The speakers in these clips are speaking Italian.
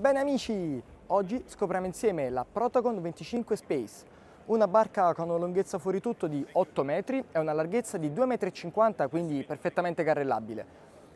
Bene amici, oggi scopriamo insieme la Protagon 25 Space, una barca con una lunghezza fuori tutto di 8 metri e una larghezza di 2,50 m, quindi perfettamente carrellabile.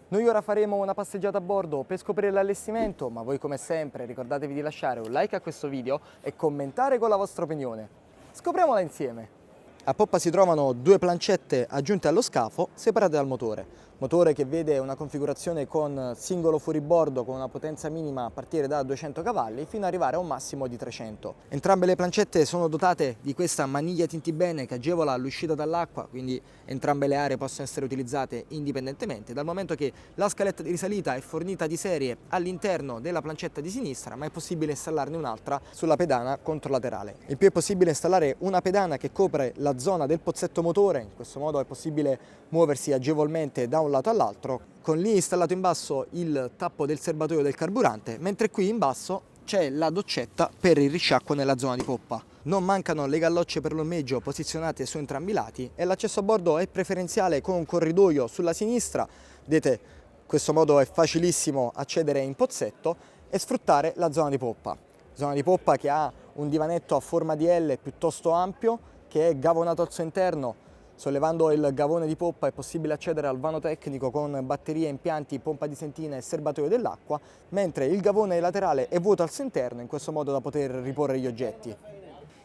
Noi ora faremo una passeggiata a bordo per scoprire l'allestimento, ma voi come sempre ricordatevi di lasciare un like a questo video e commentare con la vostra opinione. Scopriamola insieme! A poppa si trovano due plancette aggiunte allo scafo separate dal motore che vede una configurazione con singolo fuoribordo con una potenza minima a partire da 200 cavalli fino ad arrivare a un massimo di 300. Entrambe le plancette sono dotate di questa maniglia tintibene che agevola l'uscita dall'acqua, quindi entrambe le aree possono essere utilizzate indipendentemente, dal momento che la scaletta di risalita è fornita di serie all'interno della plancetta di sinistra, ma è possibile installarne un'altra sulla pedana controlaterale. In più è possibile installare una pedana che copre la zona del pozzetto motore, in questo modo è possibile muoversi agevolmente da un lato all'altro, con lì installato in basso il tappo del serbatoio del carburante, mentre qui in basso c'è la doccetta per il risciacquo nella zona di poppa. Non mancano le gallocce per l'ormeggio posizionate su entrambi i lati e l'accesso a bordo è preferenziale con un corridoio sulla sinistra. Vedete, in questo modo è facilissimo accedere in pozzetto e sfruttare la zona di poppa. Zona di poppa che ha un divanetto a forma di L piuttosto ampio, che è gavonato al suo interno. Sollevando il gavone di poppa è possibile accedere al vano tecnico con batterie, impianti, pompa di sentina e serbatoio dell'acqua, mentre il gavone laterale è vuoto al suo interno, in questo modo da poter riporre gli oggetti.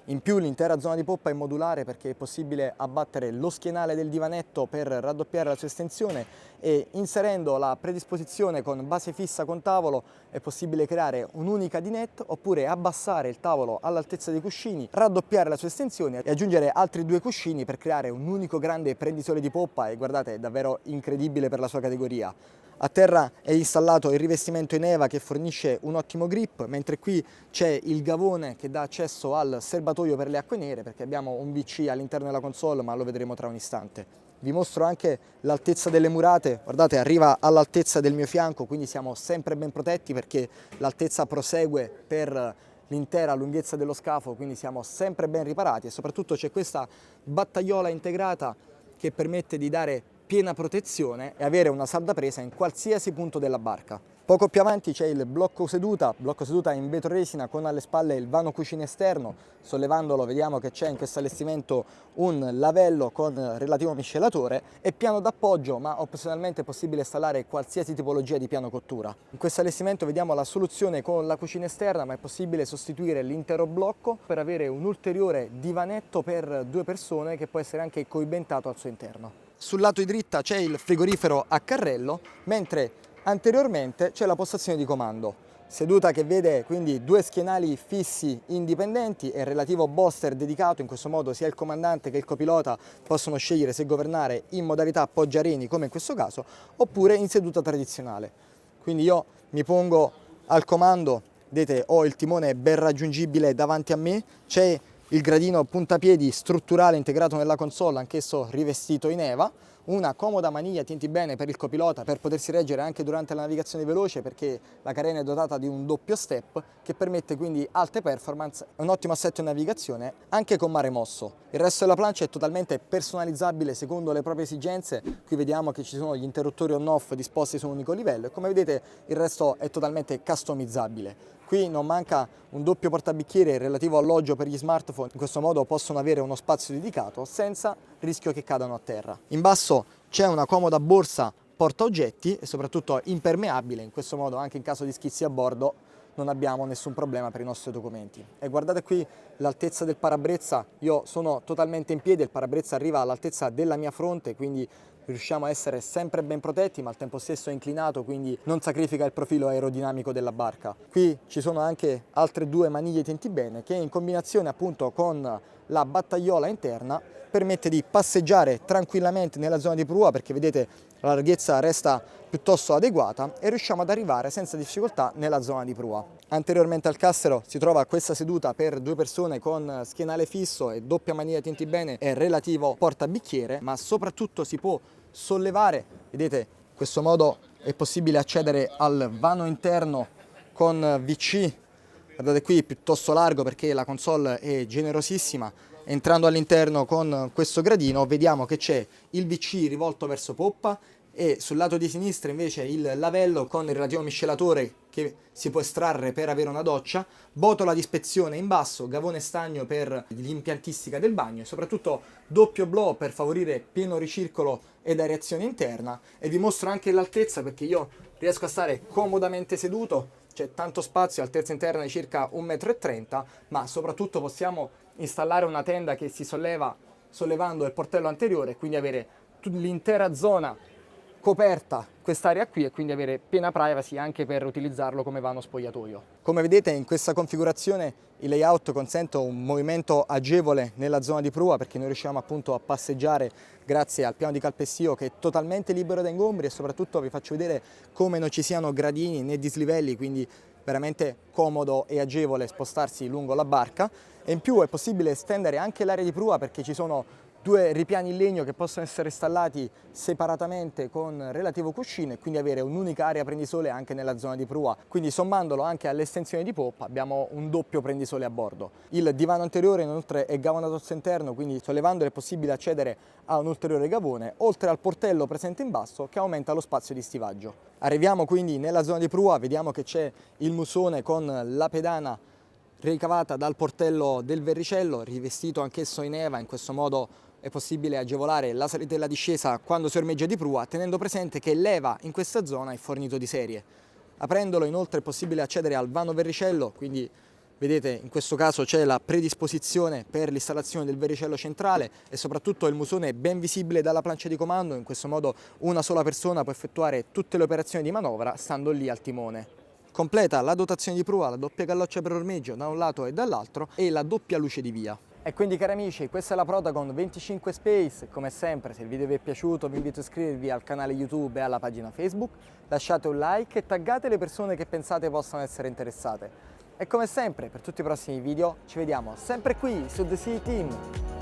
In più l'intera zona di poppa è modulare perché è possibile abbattere lo schienale del divanetto per raddoppiare la sua estensione e inserendo la predisposizione con base fissa con tavolo è possibile creare un'unica dinette oppure abbassare il tavolo all'altezza dei cuscini, raddoppiare la sua estensione e aggiungere altri due cuscini per creare un unico grande prendisole di poppa e guardate è davvero incredibile per la sua categoria. A terra è installato il rivestimento in EVA che fornisce un ottimo grip, mentre qui c'è il gavone che dà accesso al serbatoio per le acque nere perché abbiamo un VC all'interno della console, ma lo vedremo tra un istante. Vi mostro anche l'altezza delle murate, guardate arriva all'altezza del mio fianco, quindi siamo sempre ben protetti perché l'altezza prosegue per l'intera lunghezza dello scafo, quindi siamo sempre ben riparati e soprattutto c'è questa battaiola integrata che permette di dare piena protezione e avere una salda presa in qualsiasi punto della barca. Poco più avanti c'è il blocco seduta in vetro resina con alle spalle il vano cucina esterno. Sollevandolo vediamo che c'è in questo allestimento un lavello con relativo miscelatore e piano d'appoggio, ma opzionalmente è possibile installare qualsiasi tipologia di piano cottura. In questo allestimento vediamo la soluzione con la cucina esterna, ma è possibile sostituire l'intero blocco per avere un ulteriore divanetto per due persone che può essere anche coibentato al suo interno. Sul lato di dritta c'è il frigorifero a carrello, mentre anteriormente c'è la postazione di comando. Seduta che vede quindi due schienali fissi indipendenti e il relativo booster dedicato, in questo modo sia il comandante che il copilota possono scegliere se governare in modalità poggiareni come in questo caso, oppure in seduta tradizionale. Quindi io mi pongo al comando, vedete ho il timone ben raggiungibile davanti a me, c'è il gradino puntapiedi strutturale integrato nella console, anch'esso rivestito in EVA, una comoda maniglia tintibene per il copilota per potersi reggere anche durante la navigazione veloce perché la carena è dotata di un doppio step che permette quindi alte performance e un ottimo assetto in navigazione anche con mare mosso. Il resto della plancia è totalmente personalizzabile secondo le proprie esigenze, qui vediamo che ci sono gli interruttori on-off disposti su un unico livello e come vedete il resto è totalmente customizzabile. Qui non manca un doppio portabicchiere relativo alloggio per gli smartphone, in questo modo possono avere uno spazio dedicato senza rischio che cadano a terra. In basso c'è una comoda borsa porta oggetti e soprattutto impermeabile, in questo modo anche in caso di schizzi a bordo non abbiamo nessun problema per i nostri documenti. E guardate qui l'altezza del parabrezza, io sono totalmente in piedi, il parabrezza arriva all'altezza della mia fronte, quindi riusciamo a essere sempre ben protetti, ma al tempo stesso è inclinato, quindi non sacrifica il profilo aerodinamico della barca. Qui ci sono anche altre due maniglie tintibene che in combinazione appunto con la battaiola interna permette di passeggiare tranquillamente nella zona di prua perché vedete la larghezza resta piuttosto adeguata e riusciamo ad arrivare senza difficoltà nella zona di prua. Anteriormente al cassero si trova questa seduta per due persone con schienale fisso e doppia maniglia tintibene e relativo portabicchiere, ma soprattutto si può sollevare, vedete in questo modo è possibile accedere al vano interno con VC, guardate qui piuttosto largo perché la console è generosissima. Entrando all'interno con questo gradino vediamo che c'è il VC rivolto verso poppa e sul lato di sinistra invece il lavello con il relativo miscelatore che si può estrarre per avere una doccia, botola di ispezione in basso, gavone stagno per l'impiantistica del bagno e soprattutto doppio blow per favorire pieno ricircolo ed areazione interna. E vi mostro anche l'altezza perché io riesco a stare comodamente seduto, c'è tanto spazio, altezza interna di circa 1,30 m, ma soprattutto possiamo installare una tenda che si solleva sollevando il portello anteriore, quindi avere l'intera zona coperta quest'area qui e quindi avere piena privacy anche per utilizzarlo come vano spogliatoio. Come vedete in questa configurazione il layout consente un movimento agevole nella zona di prua perché noi riusciamo appunto a passeggiare grazie al piano di calpestio che è totalmente libero da ingombri e soprattutto vi faccio vedere come non ci siano gradini né dislivelli, quindi veramente comodo e agevole spostarsi lungo la barca e in più è possibile estendere anche l'area di prua perché ci sono due ripiani in legno che possono essere installati separatamente con relativo cuscino e quindi avere un'unica area prendisole anche nella zona di prua. Quindi sommandolo anche all'estensione di poppa abbiamo un doppio prendisole a bordo. Il divano anteriore inoltre è gavone a tozzo interno, quindi sollevandolo è possibile accedere a un ulteriore gavone, oltre al portello presente in basso che aumenta lo spazio di stivaggio. Arriviamo quindi nella zona di prua, vediamo che c'è il musone con la pedana ricavata dal portello del verricello, rivestito anch'esso in eva, in questo modo è possibile agevolare la salita e la discesa quando si ormeggia di prua, tenendo presente che l'eva in questa zona è fornito di serie. Aprendolo inoltre è possibile accedere al vano verricello, quindi vedete in questo caso c'è la predisposizione per l'installazione del verricello centrale e soprattutto il musone è ben visibile dalla plancia di comando, in questo modo una sola persona può effettuare tutte le operazioni di manovra stando lì al timone. Completa la dotazione di prua, la doppia galloccia per ormeggio da un lato e dall'altro e la doppia luce di via. E quindi cari amici, questa è la Protagon 25 Space. Come sempre, se il video vi è piaciuto vi invito a iscrivervi al canale YouTube e alla pagina Facebook, lasciate un like e taggate le persone che pensate possano essere interessate. E come sempre, per tutti i prossimi video ci vediamo sempre qui su The Sea Team.